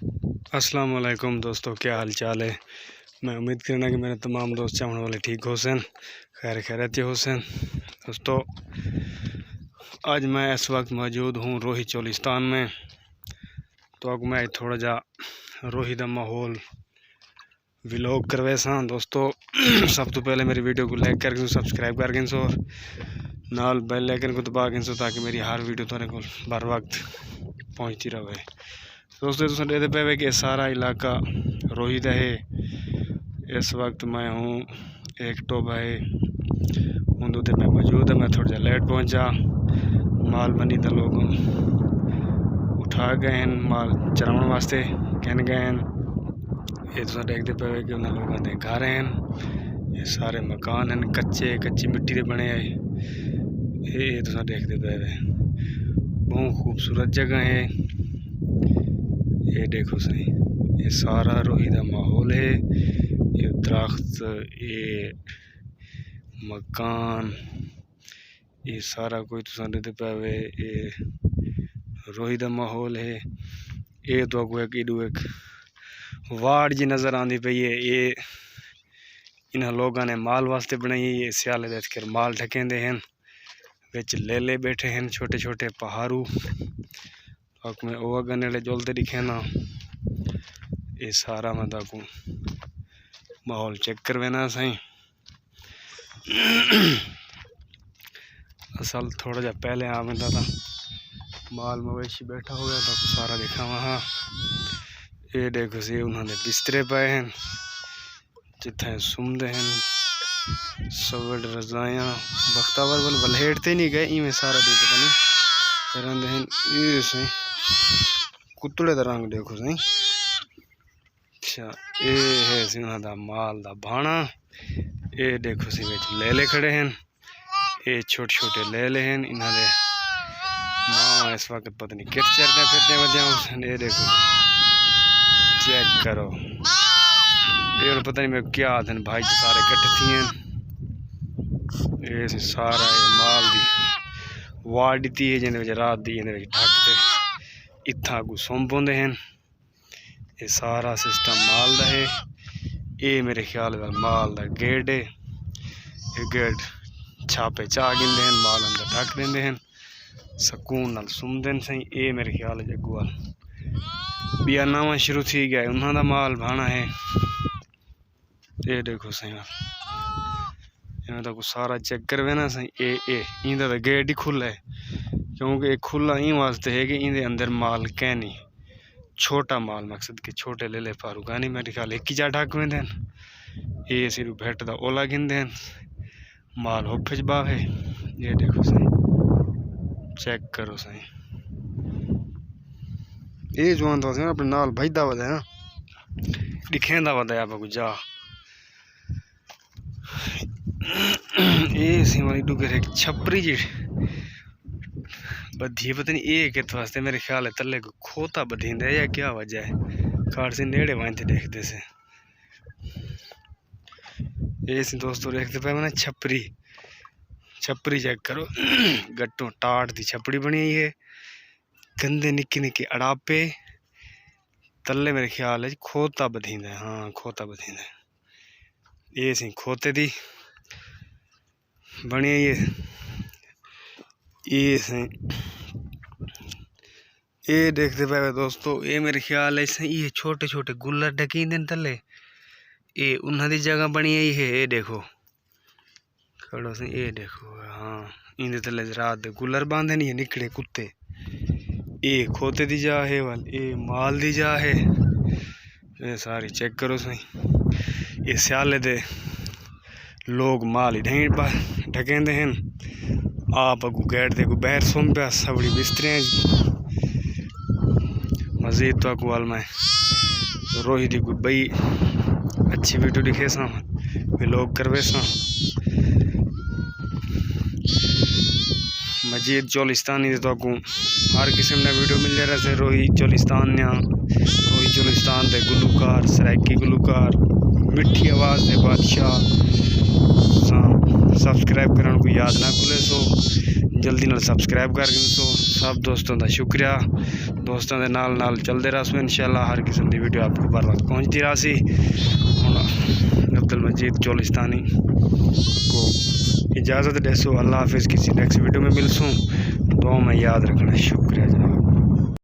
अस्सलाम वालेकुम दोस्तों, क्या हाल चाल है। मैं उम्मीद करना कि मेरे तमाम दोस्त चाहने वाले ठीक होसन, खैर खैरियत होसन। दोस्तों, आज मैं इस वक्त मौजूद हूँ रोही चोलिस्तान में। तो अब मैं थोड़ा जा रोही का माहौल व्लॉग करवे सा दोस्तों। सब तो पहले मेरी वीडियो को लाइक करके सब्सक्राइब करके सो और नाल बेल आइकन को दबा के सो, ताकि मेरी हर वीडियो तुहारे को बर वक्त पहुँचती रहे। दोस्तों तुम देखते पे कि सारा इलाका रोही का है। इस वक्त मैं हूँ एक टोबा है उन्दे मैं मौजूद है। मैं थोड़ा जा लेट पहुँचा, माल मनी तो लोग उठा गए हैं, माल चराने वास्ते कहन गए हैं। ये तुम देखते पे कि उन्होंने लोगों के घर हैं, ये सारे मकान हैं कच्ची मिट्टी के बने है। ये तुम देखते पे बहुत खूबसूरत जगह है। ये देखो सही, ये सारा रोही का माहौल है। ये दरख्त, ये मकान, ये सारा कोई तुम देखते पावे, ये रोही का माहौल है। ये तो आपको एक वार्ड जी नज़र आती पई है। ये इन लोगों ने माल वास्ते बनाई है। ये स्याले देख कर माल ढकेंदे हैं, बिच लेले बैठे हैं छोटे छोटे पहाड़ू। में ओवा गने जोलते दिखे ना। ये सारा मैं ताकू माहौल चेक करवे ना सही। असल थोड़ा जा पहले आ मैं था माल मवेशी बैठा हो गया था, सारा देखा वहाँ। ये देखो सी उन्होंने बिस्तरे पाए हैं जिथे सुमदे हैं, सवड़ रजाया बख्तावर बल वलहेटते नहीं गए इवें सारा दिन पता नहीं रहंदे हैं। ये सही कुत्तड़े का रंग देखो सही। अच्छा, ये है सी उन्होंने माल दा भाना। ये देखो सी विच लेले खड़े हैं, ये छोटे छोटे लेले हैं। इन्होंने माँ इस वक्त पता नहीं कित चरने फिरने वजह। ये देखो चेक करो, ये पता नहीं मैं क्या आदन भाई सारे कट्ठे थी हैं। ये सारा ये माल दी वार्ड दी है जिन्हें रात दी ढकते इतना को सौंप पाते हैं। ये सारा सिस्टम माल का है। ये मेरे ख्याल माल का गेट है। ये गेट छापे चाह गिंदे हैं, माल अंदर ढक देंगे हैं, सकून नाल सुमदे हैं सही। ये मेरे ख्याल जगूवाल बिया नवा शुरू थी गया, उन्होंने माल भाना है। ये देखो सही इन्हें तो सारा चेक करवे ना सही। ये इंदा तो गेट ही खुला है, क्योंकि ये खुला इन वास्ते है कि इंदे अंदर माल कै नहीं छोटा माल, मकसद के छोटे ले फारूका नहीं मेरे ख्याल एक ही जा ढक वेंदे हैं। ये सिर्फ भेट दा ओला गिंदे हैं, माल हो फिजबा है। ये देखो सही चेक करो सही। ये जो तो अपने नाल भजदा वदा ना दिखेंदा वदा आप जा। ये सी वाली डुगर एक छपरी जी बधी पता नहीं ये कित वास्ते मेरे ख्याल है तले को खोता बधींदा या क्या वजह है। कार से नेड़े वाइंते देखते से ये सी दोस्तों देखते पे मैंने छपरी चेक करो। गट्टों टाट दी छपड़ी बनी हुई है, गंदे निक्के निक्के अड़ापे तले मेरे ख्याल है खोता बधींदा है। हाँ खोता बधींदा है। ये सी खोते दी बनी हुई है। ये देखते पे दोस्तों, ये मेरे ख्याल है ये छोटे छोटे गुल्लर ढकींदे तले, ये उन्होंने जगह बनी हुई है। ये देखो खड़ो से, ये देखो हाँ इंदे तले रात दे गुल्लर बांधे नहीं है निकड़े कुत्ते। ये खोते दी जा है वाल, ये माल दी जा है। ये सारी चेक करो सही। ये स्याले दे लोग माल ही ढकेंदे हैं। आप अगू गेट दे को बहर सोम पे सबड़ी बिस्तरे मजीद तो अगू वाल मैं रोही दी कोई बई अच्छी वीडियो दिखे सा व्लॉग करवे सा। मजीद चोलिस्तानी तो अगू हर किस्म ने वीडियो मिल रहा से। रोही चोलिस्तान दे गुलूकार सराइकी गुलूकार मिठी आवाज़ दे बादशाह सब्सक्राइब करने को याद ना भूले सो, जल्दी नाल सब्सक्राइब कर सो। सब दोस्तों का शुक्रिया। दोस्तों के नाल नाल चलते रहो इंशाल्लाह। हर किस्म की वीडियो आपको बर वक्त पहुँचती रही। अब्दुल मजीद चोलिस्तानी को इजाज़त देसो। अल्लाह हाफिज़। किसी नेक्स्ट वीडियो में मिलसूँ। दुआ में याद रखना। शुक्रिया जनाब।